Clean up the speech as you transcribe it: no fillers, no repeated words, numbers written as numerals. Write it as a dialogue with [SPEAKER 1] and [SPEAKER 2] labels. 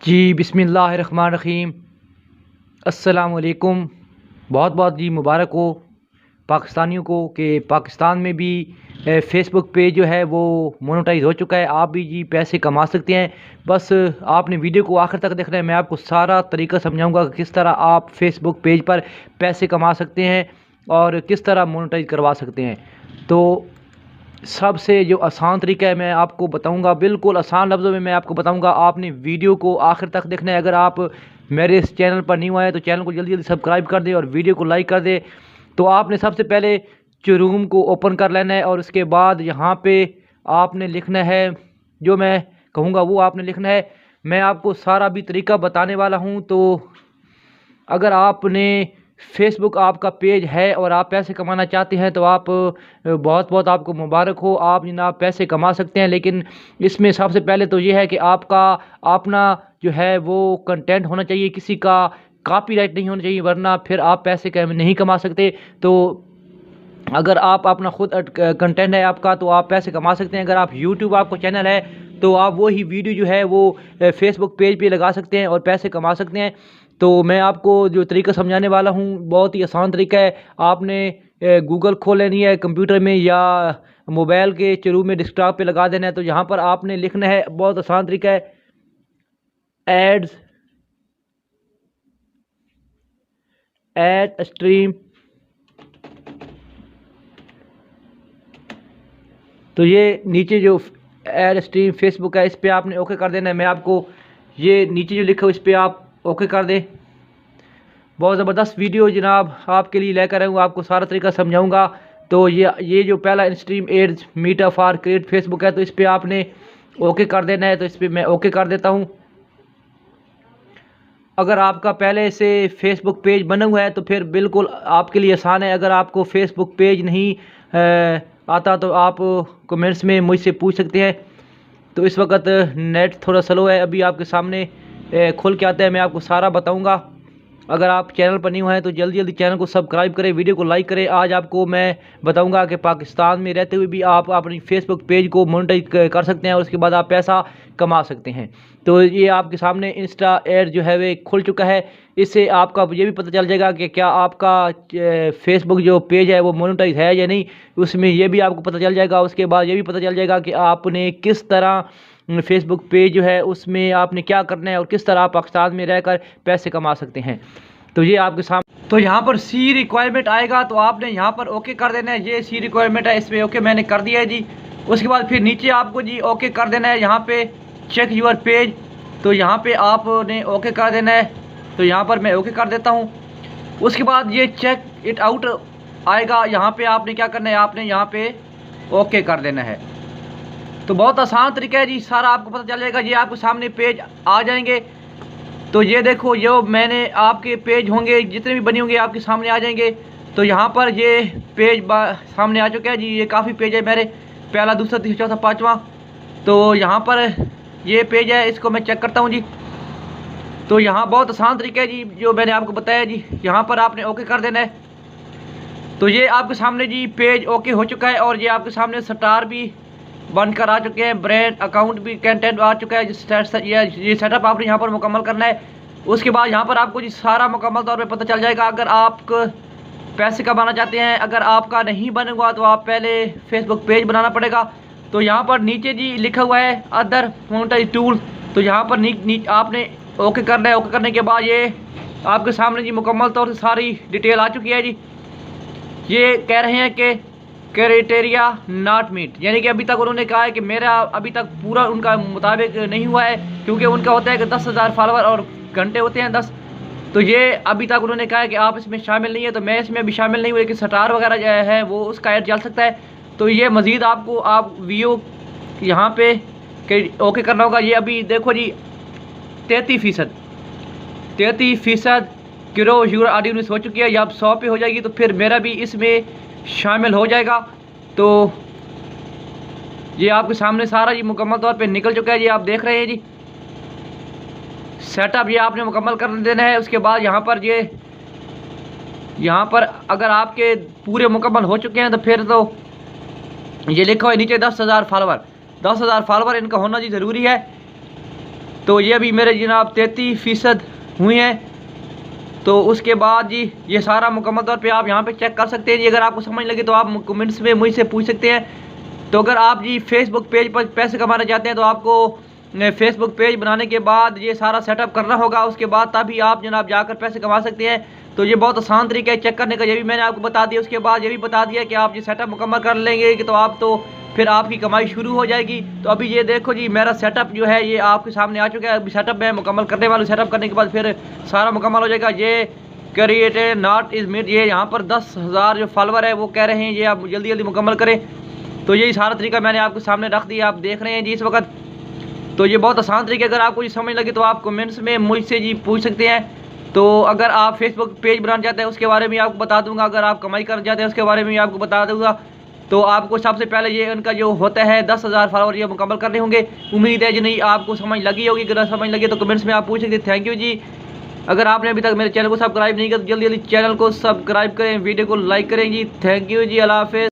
[SPEAKER 1] जी बिस्मिल्लाहिर्रहमानिर्रहीम। अस्सलाम वालेकुम। बहुत बहुत जी मुबारक हो पाकिस्तानियों को कि पाकिस्तान में भी फ़ेसबुक पेज जो है वो मोनेटाइज हो चुका है। आप भी जी पैसे कमा सकते हैं। बस आपने वीडियो को आखिर तक देखना है। मैं आपको सारा तरीका समझाऊंगा कि किस तरह आप फ़ेसबुक पेज पर पैसे कमा सकते हैं और किस तरह मोनेटाइज करवा सकते हैं। तो सबसे जो आसान तरीका है मैं आपको बताऊंगा, बिल्कुल आसान लफ्ज़ों में मैं आपको बताऊंगा। आपने वीडियो को आखिर तक देखना है। अगर आप मेरे इस चैनल पर न्यू आए तो चैनल को जल्दी जल्दी सब्सक्राइब कर दें और वीडियो को लाइक कर दें। तो आपने सबसे पहले चरूम को ओपन कर लेना है और उसके बाद यहाँ पे आपने लिखना है, जो मैं कहूँगा वो आपने लिखना है। मैं आपको सारा भी तरीका बताने वाला हूँ। तो अगर आपने फेसबुक आपका पेज है और आप पैसे कमाना चाहते हैं तो आप बहुत बहुत आपको मुबारक हो, आप जनाब पैसे कमा सकते हैं। लेकिन इसमें सबसे पहले तो ये है कि आपका अपना जो है वो कंटेंट होना चाहिए, किसी का कॉपीराइट नहीं होना चाहिए, वरना फिर आप पैसे नहीं कमा सकते। तो अगर आप अपना खुद कंटेंट है आपका तो आप पैसे कमा सकते हैं। अगर आप यूट्यूब आपको चैनल है तो आप वही वीडियो जो है वो फेसबुक पेज पे लगा सकते हैं और पैसे कमा सकते हैं। तो मैं आपको जो तरीका समझाने वाला हूँ बहुत ही आसान तरीका है। आपने गूगल खोल लेनी है कंप्यूटर में या मोबाइल के चरू में डेस्कटॉप पे लगा देना है। तो यहाँ पर आपने लिखना है, बहुत आसान तरीका है, एड्स एड स्ट्रीम। तो ये नीचे जो एड स्ट्रीम फेसबुक है इस पर आपने ओके कर देना है। मैं आपको ये नीचे जो लिखा है इस पर आप ओके कर दें। बहुत ज़बरदस्त वीडियो जनाब आपके लिए लेकर आऊँगा, आपको सारा तरीका समझाऊंगा। तो ये जो पहला stream ads Meta for create Facebook है तो इस पर आपने ओके कर देना है। तो इस पर मैं ओके कर देता हूँ। अगर आपका पहले से फेसबुक पेज बना हुआ है तो फिर बिल्कुल आपके लिए आसान है। अगर आपको फेसबुक पेज नहीं आता तो आप कमेंट्स में मुझसे पूछ सकते हैं। तो इस वक्त नेट थोड़ा स्लो है, अभी आपके सामने खुल के आता है, मैं आपको सारा बताऊंगा। अगर आप चैनल पर नहीं हैं तो जल्दी जल्दी चैनल को सब्सक्राइब करें, वीडियो को लाइक करें। आज आपको मैं बताऊंगा कि पाकिस्तान में रहते हुए भी आप अपनी फेसबुक पेज को मोनेटाइज कर सकते हैं और उसके बाद आप पैसा कमा सकते हैं। तो ये आपके सामने इंस्टा एड जो है वे खुल चुका है। इससे आपका ये भी पता चल जाएगा कि क्या आपका फेसबुक जो पेज है वो मोनेटाइज है या नहीं, उसमें ये भी आपको पता चल जाएगा। उसके बाद ये भी पता चल जाएगा कि आपने किस तरह फेसबुक पेज जो है उसमें आपने क्या करना है और किस तरह आप पाकिस्तान में रहकर पैसे कमा सकते हैं। तो ये आपके सामने, तो यहाँ पर सी रिक्वायरमेंट आएगा तो आपने यहाँ पर ओके कर देना है। ये सी रिक्वायरमेंट है, इस पर ओके मैंने कर दिया है जी। उसके बाद फिर नीचे आपको जी ओके कर देना है, यहाँ पे चेक यूर पेज। तो यहाँ पे आपने ओके कर देना है। तो यहाँ पर मैं ओके कर देता हूँ। उसके बाद ये चेक इट आउट आएगा, यहाँ पे आपने क्या करना है, आपने यहाँ पे ओके कर देना है। तो बहुत आसान तरीका है जी, सारा आपको पता चल जाएगा। ये आपके सामने पेज आ जाएंगे। तो ये देखो, जो मैंने आपके पेज होंगे जितने भी बने होंगे आपके सामने आ जाएंगे। तो यहाँ पर ये पेज सामने आ चुका है जी। ये काफ़ी पेज है मेरे, पहला दूसरा तीसरा चौथा पाँचवा। तो यहाँ पर ये पेज है, इसको मैं चेक करता हूँ जी। तो यहाँ बहुत आसान तरीका है जी जो मैंने आपको बताया जी। यहाँ पर आपने ओके कर देना है। तो ये आपके सामने जी पेज ओके हो चुका है और ये आपके सामने स्टार भी बनकर आ चुके हैं, ब्रांड अकाउंट भी कंटेंट आ चुका है। ये सेटअप आपने यहाँ पर मुकम्मल करना है। उसके बाद यहाँ पर आपको जी सारा मुकम्मल तौर पे पता चल जाएगा। अगर आप पैसे कमाना चाहते हैं, अगर आपका नहीं बनेगा तो आप पहले फेसबुक पेज बनाना पड़ेगा। तो यहाँ पर नीचे जी लिखा हुआ है अदर मोनेटाइज टूल। तो यहाँ पर आपने ओके करना है। ओके करने के बाद ये आपके सामने जी मुकम्मल तौर से सारी डिटेल आ चुकी है जी। ये कह रहे हैं कि क्राइटेरिया नॉट मीट, यानी कि अभी तक उन्होंने कहा है कि मेरा अभी तक पूरा उनका मुताबिक नहीं हुआ है, क्योंकि उनका होता है कि 10,000 फॉलोवर और घंटे होते हैं 10। तो ये अभी तक उन्होंने कहा है कि आप इसमें शामिल नहीं है। तो मैं इसमें अभी शामिल नहीं हुई, लेकिन स्टार वगैरह जो है वो उसका ऐड चल सकता है। तो ये मज़ीद आपको आप वीडियो यहाँ पे ओके करना होगा। ये अभी देखो जी 33% ग्रो यूर ऑडियंस हो चुकी है। या अब 100 पे हो जाएगी तो फिर मेरा भी इसमें शामिल हो जाएगा। तो ये आपके सामने सारा जी मुकम्मल तौर पे निकल चुका है जी, आप देख रहे हैं जी। सेटअप ये आपने मुकम्मल कर देना है। उसके बाद यहाँ पर अगर आपके पूरे मुकम्मल हो चुके हैं तो फिर तो ये लिखा हुआ है नीचे 10,000 फॉलोवर। 10,000 फॉलोवर इनका होना जी ज़रूरी है। तो ये अभी मेरे जनाब 33% हुए हैं। तो उसके बाद जी ये सारा मुकम्मल तौर पे आप यहाँ पे चेक कर सकते हैं जी। अगर आपको समझ लगे तो आप कमेंट्स में मुझसे पूछ सकते हैं। तो अगर आप जी फेसबुक पेज पर पैसे कमाना चाहते हैं तो आपको फेसबुक पेज बनाने के बाद ये सारा सेटअप करना होगा, उसके बाद तभी आप जनाब जाकर पैसे कमा सकते हैं। तो ये बहुत आसान तरीका है चेक करने का, ये भी मैंने आपको बता दिया। उसके बाद ये भी बता दिया कि आप ये सेटअप मुकम्मल कर लेंगे कि तो आप तो फिर आपकी कमाई शुरू हो जाएगी। तो अभी ये देखो जी मेरा सेटअप जो है ये आपके सामने आ चुका है। अभी सेटअप मैं मुकम्मल करने वाला हूँ। सेटअप करने के बाद फिर सारा मुकम्मल हो जाएगा। ये क्रिएटेड नॉट इज मीट, ये यहाँ पर 10,000 जो फॉलोवर है वो कह रहे हैं ये आप जल्दी जल्दी मुकम्मल करें। तो यही सारा तरीका मैंने आपके सामने रख दिया, आप देख रहे हैं जी इस वक्त। तो ये बहुत आसान तरीका, अगर आपको ये समझ लगे तो आप कमेंट्स में मुझसे जी पूछ सकते हैं। तो अगर आप फेसबुक पेज बनाना चाहते हैं उसके बारे में आपको बता दूंगा, अगर आप कमाई करना चाहते हैं उसके बारे में आपको बता दूंगा। तो आपको सबसे पहले ये इनका जो होता है 10,000 फॉलोवर ये मुकम्मल करने होंगे। उम्मीद है जी नहीं आपको समझ लगी होगी, अगर समझ लगे तो कमेंट्स में आप पूछ सकते हैं। थैंक यू जी। अगर आपने अभी तक मेरे चैनल को सब्सक्राइब नहीं किया तो जल्दी जल्दी चैनल को सब्सक्राइब करें, वीडियो को लाइक करें जी। थैंक यू जी, अल्लाह हाफ़िज़।